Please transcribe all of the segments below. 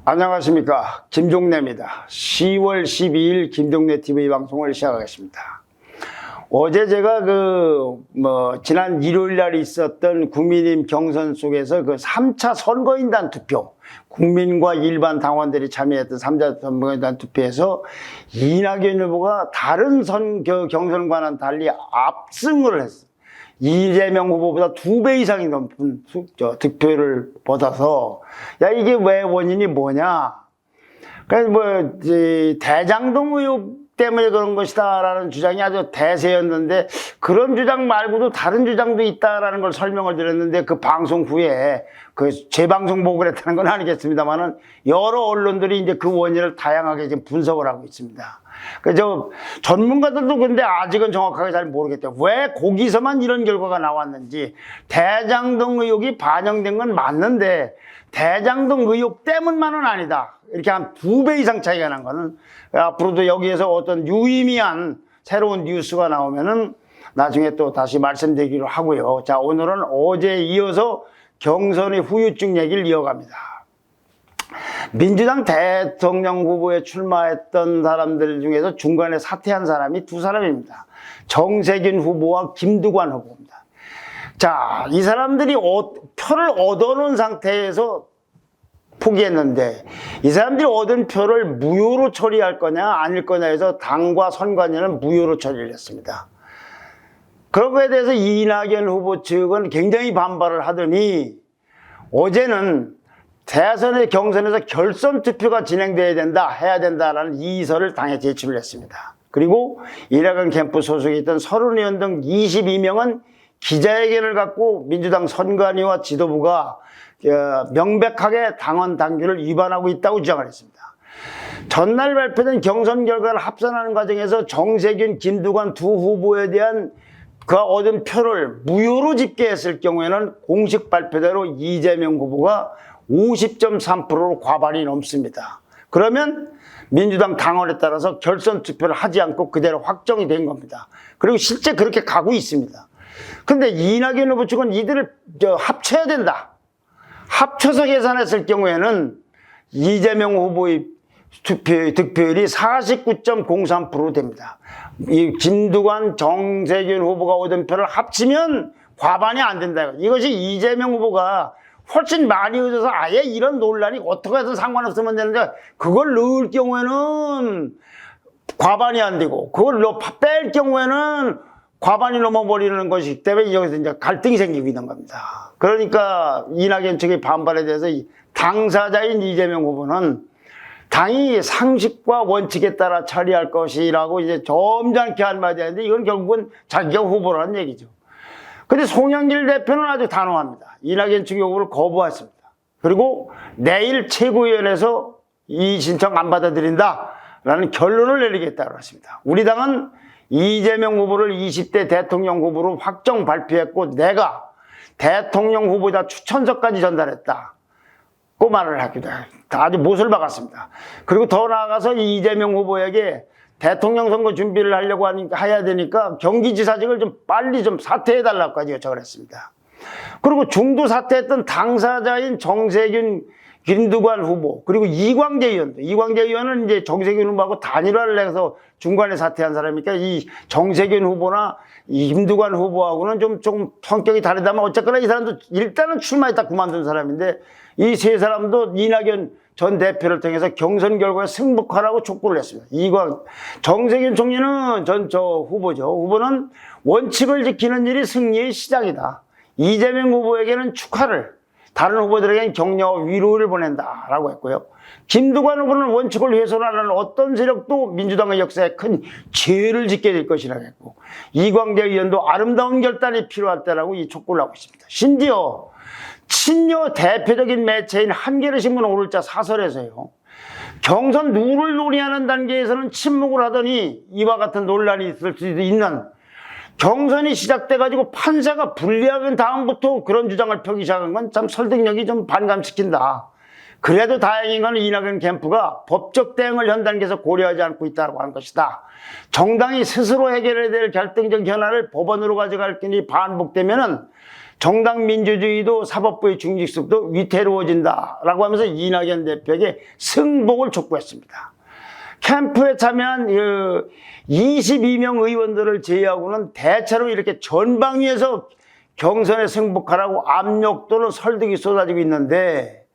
안녕하십니까, 김종래입니다. 10월 12일 김종래 TV 방송을 시작하겠습니다. 어제 제가 지난 일요일 날 있었던 국민의힘 경선 속에서 그 3차 선거인단 투표, 국민과 일반 당원들이 참여했던 3차 선거인단 투표에서 이낙연 후보가 다른 경선과는 달리 압승을 했어요. 이재명 후보보다 2배 이상이 넘은 득표를 받아서, 야, 이게 왜 원인이 뭐냐? 그래서 대장동 의혹 때문에 그런 것이다라는 주장이 아주 대세였는데, 그런 주장 말고도 다른 주장도 있다라는 걸 설명을 드렸는데, 그 방송 후에 재방송 보고 그랬다는 건 아니겠습니다만은, 여러 언론들이 이제 그 원인을 다양하게 지금 분석을 하고 있습니다. 그래서 전문가들도 근데 아직은 정확하게 잘 모르겠대요. 왜 거기서만 이런 결과가 나왔는지. 대장동 의혹이 반영된 건 맞는데 대장동 의혹 때문만은 아니다. 이렇게 한 2배 이상 차이가 난 거는 앞으로도 여기에서 어떤 유의미한 새로운 뉴스가 나오면은 나중에 또 다시 말씀드리기로 하고요. 자, 오늘은 어제에 이어서 경선의 후유증 얘기를 이어갑니다. 민주당 대통령 후보에 출마했던 사람들 중에서 중간에 사퇴한 사람이 2사람입니다. 정세균 후보와 김두관 후보입니다. 자, 이 사람들이 표를 얻어놓은 상태에서 포기했는데, 이 사람들이 얻은 표를 무효로 처리할 거냐 아닐 거냐 해서 당과 선관위는 무효로 처리를 했습니다. 그런 거에 대해서 이낙연 후보 측은 굉장히 반발을 하더니 어제는 대선의 경선에서 결선 투표가 진행돼야 된다, 해야 된다라는 이의서를 당에 제출을 했습니다. 그리고 이낙연 캠프 소속에 있던 서른 의원 등 22명은 기자회견을 갖고 민주당 선관위와 지도부가 명백하게 당원 당규를 위반하고 있다고 주장을 했습니다. 전날 발표된 경선 결과를 합산하는 과정에서 정세균, 김두관 두 후보에 대한 그 얻은 표를 무효로 집계했을 경우에는 공식 발표대로 이재명 후보가 50.3%로 과반이 넘습니다. 그러면 민주당 당원에 따라서 결선 투표를 하지 않고 그대로 확정이 된 겁니다. 그리고 실제 그렇게 가고 있습니다. 그런데 이낙연 후보 측은 이들을 합쳐야 된다. 합쳐서 계산했을 경우에는 이재명 후보의 득표율이 49.03% 됩니다. 이 김두관, 정세균 후보가 얻은 표를 합치면 과반이 안 된다. 이것이 이재명 후보가 훨씬 많이 얻어서 아예 이런 논란이 어떻게 해서 상관없으면 되는데, 그걸 넣을 경우에는 과반이 안 되고, 그걸 뺄 경우에는 과반이 넘어버리는 것이기 때문에 여기서 이제 갈등이 생기고 있는 겁니다. 그러니까 이낙연 측의 반발에 대해서 당사자인 이재명 후보는 당이 상식과 원칙에 따라 처리할 것이라고 이제 점잖게 한마디 하는데, 이건 결국은 자기가 후보라는 얘기죠. 근데 송영길 대표는 아주 단호합니다. 이낙연 측 요구를 거부했습니다. 그리고 내일 최고위원회에서 이 신청 안 받아들인다라는 결론을 내리겠다고 했습니다. 우리 당은 이재명 후보를 20대 대통령 후보로 확정 발표했고, 내가 대통령 후보자 추천서까지 전달했다. 그 말을 하기도 해요. 아주 못을 박았습니다. 그리고 더 나아가서 이재명 후보에게 대통령 선거 준비를 하려고 해야 되니까 경기지사직을 좀 빨리 좀 사퇴해달라고까지 요청을 했습니다. 그리고 중도 사퇴했던 당사자인 정세균, 김두관 후보, 그리고 이광재 의원은 이제 정세균 후보하고 단일화를 해서 중간에 사퇴한 사람이니까 이 정세균 후보나 이 김두관 후보하고는 좀 성격이 다르다면 어쨌거나 이 사람도 일단은 출마했다 그만둔 사람인데, 이 세 사람도 이낙연 전 대표를 통해서 경선 결과에 승복하라고 촉구를 했습니다. 정세균 총리는 후보는 원칙을 지키는 일이 승리의 시작이다. 이재명 후보에게는 축하를, 다른 후보들에게는 격려와 위로를 보낸다라고 했고요. 김두관 후보는 원칙을 훼손하는 어떤 세력도 민주당의 역사에 큰 죄를 짓게 될 것이라고 했고, 이광재 의원도 아름다운 결단이 필요할 때라고 이 촉구를 하고 있습니다. 심지어 친여 대표적인 매체인 한겨레신문 오늘자 사설에서요, 경선 룰을 논의하는 단계에서는 침묵을 하더니 이와 같은 논란이 있을 수도 있는, 경선이 시작돼가지고 판사가 불리하면 다음부터 그런 주장을 펴기 시작한 건 참 설득력이 좀 반감시킨다. 그래도 다행인 건 이낙연 캠프가 법적 대응을 현 단계에서 고려하지 않고 있다고 하는 것이다. 정당이 스스로 해결해야 될 갈등적 현안을 법원으로 가져갈 경우 반복되면은 정당 민주주의도 사법부의 중직성도 위태로워진다라고 하면서 이낙연 대표에게 승복을 촉구했습니다. 캠프에 참여한 22명 의원들을 제외하고는 대체로 이렇게 전방위에서 경선에 승복하라고 압력 또는 설득이 쏟아지고 있는데,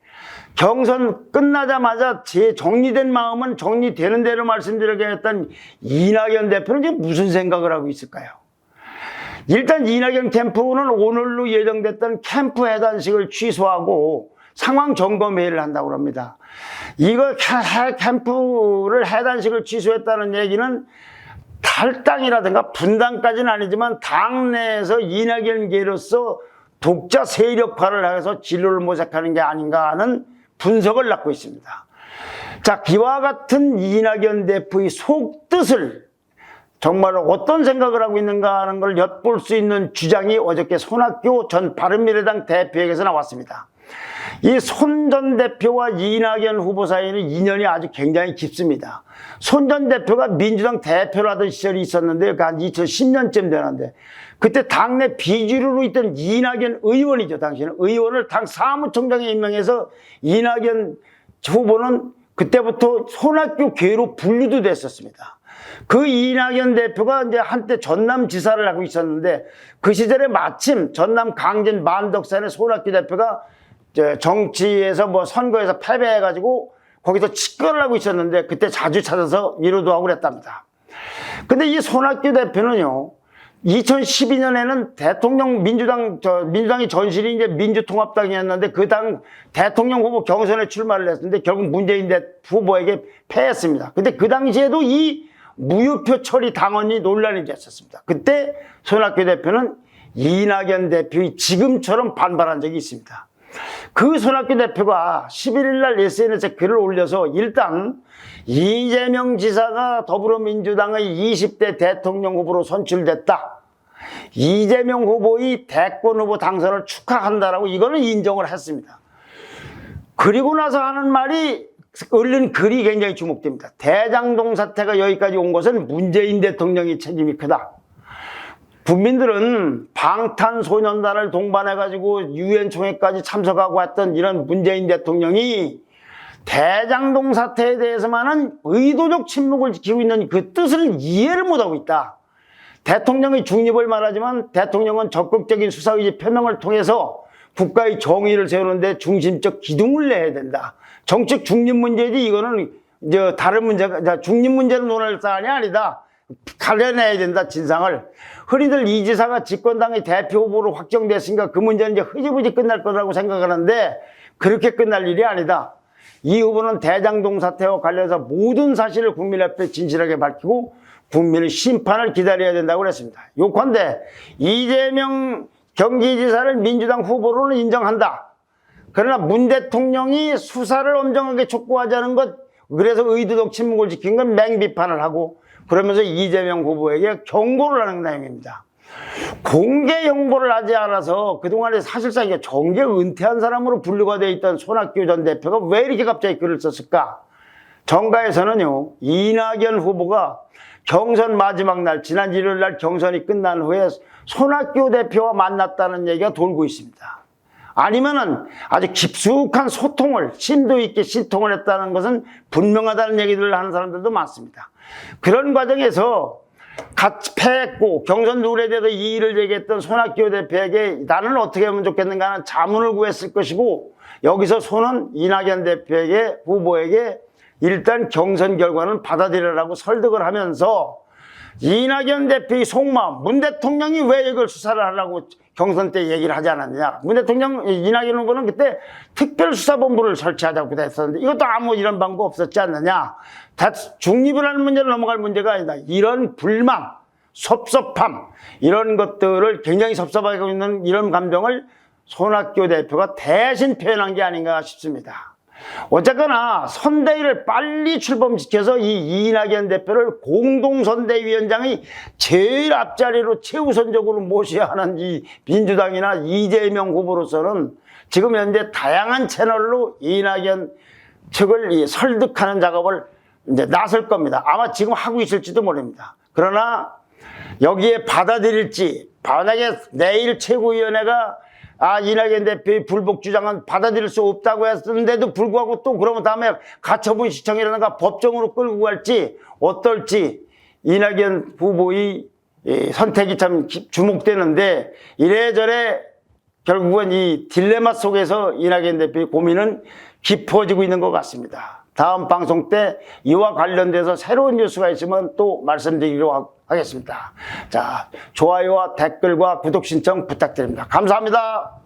경선 끝나자마자 제 정리된 마음은 정리되는 대로 말씀드리겠다는 이낙연 대표는 지금 무슨 생각을 하고 있을까요? 일단 이낙연 캠프는 오늘로 예정됐던 캠프 해단식을 취소하고 상황 점검 회의를 한다고 합니다. 이거 캠프를 해단식을 취소했다는 얘기는 탈당이라든가 분당까지는 아니지만 당내에서 이낙연계로서 독자 세력화를 해서 진로를 모색하는 게 아닌가 하는 분석을 낳고 있습니다. 자, 이와 같은 이낙연 대표의 속뜻을 정말 어떤 생각을 하고 있는가 하는 걸 엿볼 수 있는 주장이 어저께 손학규 전 바른미래당 대표에게서 나왔습니다. 이 손 전 대표와 이낙연 후보 사이에는 인연이 아주 굉장히 깊습니다. 손 전 대표가 민주당 대표를 하던 시절이 있었는데 한 2010년쯤 되는데, 그때 당내 비주류로 있던 이낙연 의원이죠. 당시에는 의원을 당 사무총장에 임명해서 이낙연 후보는 그때부터 손학규 계로 분류도 됐었습니다. 그 이낙연 대표가 이제 한때 전남지사를 하고 있었는데, 그 시절에 마침 전남 강진 만덕산에 손학규 대표가 정치에서 선거에서 패배해가지고 거기서 직거를 하고 있었는데, 그때 자주 찾아서 위로도 하고 그랬답니다. 근데 이 손학규 대표는요, 2012년에는 대통령 민주당이 전신이 이제 민주통합당이었는데 그 당 대통령 후보 경선에 출마를 했는데 결국 문재인 후보에게 패했습니다. 근데 그 당시에도 이 무효표 처리 당원이 논란이 됐었습니다. 그때 손학규 대표는 이낙연 대표의 지금처럼 반발한 적이 있습니다. 그 손학규 대표가 11일 날 SNS에 글을 올려서 일단 이재명 지사가 더불어민주당의 20대 대통령 후보로 선출됐다, 이재명 후보의 대권 후보 당선을 축하한다라고 이거는 인정을 했습니다. 그리고 나서 하는 말이, 올린 글이 굉장히 주목됩니다. 대장동 사태가 여기까지 온 것은 문재인 대통령의 책임이 크다. 국민들은 방탄소년단을 동반해가지고 유엔 총회까지 참석하고 했던 이런 문재인 대통령이 대장동 사태에 대해서만은 의도적 침묵을 지키고 있는 그 뜻을 이해를 못하고 있다. 대통령의 중립을 말하지만 대통령은 적극적인 수사의지 표명을 통해서 국가의 정의를 세우는데 중심적 기둥을 내야 된다. 정책 중립 문제지 이거는 다른 문제가, 중립 문제는 논할 사안이 아니다. 가려내야 된다, 진상을. 흔히들 이 지사가 집권당의 대표 후보로 확정됐으니까 그 문제는 이제 흐지부지 끝날 거라고 생각하는데 그렇게 끝날 일이 아니다. 이 후보는 대장동 사태와 관련해서 모든 사실을 국민 앞에 진실하게 밝히고 국민의 심판을 기다려야 된다고 그랬습니다. 요컨대 이재명 경기지사를 민주당 후보로는 인정한다. 그러나 문 대통령이 수사를 엄정하게 촉구하자는 것, 그래서 의도적 침묵을 지킨 건 맹비판을 하고, 그러면서 이재명 후보에게 경고를 하는 내용입니다. 공개 연보를 하지 않아서 그동안에 사실상 이게 정계 은퇴한 사람으로 분류가 되어 있던 손학규 전 대표가 왜 이렇게 갑자기 글을 썼을까? 정가에서는요, 이낙연 후보가 경선 마지막 날, 지난 일요일 날 경선이 끝난 후에 손학규 대표와 만났다는 얘기가 돌고 있습니다. 아니면은 아주 깊숙한 소통을, 심도 있게 시통을 했다는 것은 분명하다는 얘기들을 하는 사람들도 많습니다. 그런 과정에서 같이 패했고 경선 룰에 대해서 이의를 제기했던 손학규 대표에게 나는 어떻게 하면 좋겠는가 하는 자문을 구했을 것이고, 여기서 손은 이낙연 대표에게, 후보에게 일단 경선 결과는 받아들여라고 설득을 하면서 이낙연 대표의 속마음, 문 대통령이 왜 이걸 수사를 하려고 경선 때 얘기를 하지 않았느냐. 문 대통령, 이낙연 후보는 그때 특별수사본부를 설치하자고 했었는데 이것도 아무 이런 방법 없었지 않느냐. 중립을 하는 문제를 넘어갈 문제가 아니다. 이런 불만, 섭섭함, 이런 것들을 굉장히 섭섭하게 하고 있는 이런 감정을 손학규 대표가 대신 표현한 게 아닌가 싶습니다. 어쨌거나 선대위를 빨리 출범시켜서 이 이낙연 대표를 공동선대위원장의 제일 앞자리로 최우선적으로 모셔야 하는 이 민주당이나 이재명 후보로서는 지금 현재 다양한 채널로 이낙연 측을 설득하는 작업을 이제 나설 겁니다. 아마 지금 하고 있을지도 모릅니다. 그러나 여기에 받아들일지, 만약에 내일 최고위원회가 이낙연 대표의 불복 주장은 받아들일 수 없다고 했는데도 불구하고 또 그러면 다음에 가처분 시청이라든가 법정으로 끌고 갈지 어떨지 이낙연 후보의 선택이 참 주목되는데 이래저래 결국은 이 딜레마 속에서 이낙연 대표의 고민은 깊어지고 있는 것 같습니다. 다음 방송 때 이와 관련돼서 새로운 뉴스가 있으면 또 말씀드리도록 하겠습니다. 자, 좋아요와 댓글과 구독 신청 부탁드립니다. 감사합니다.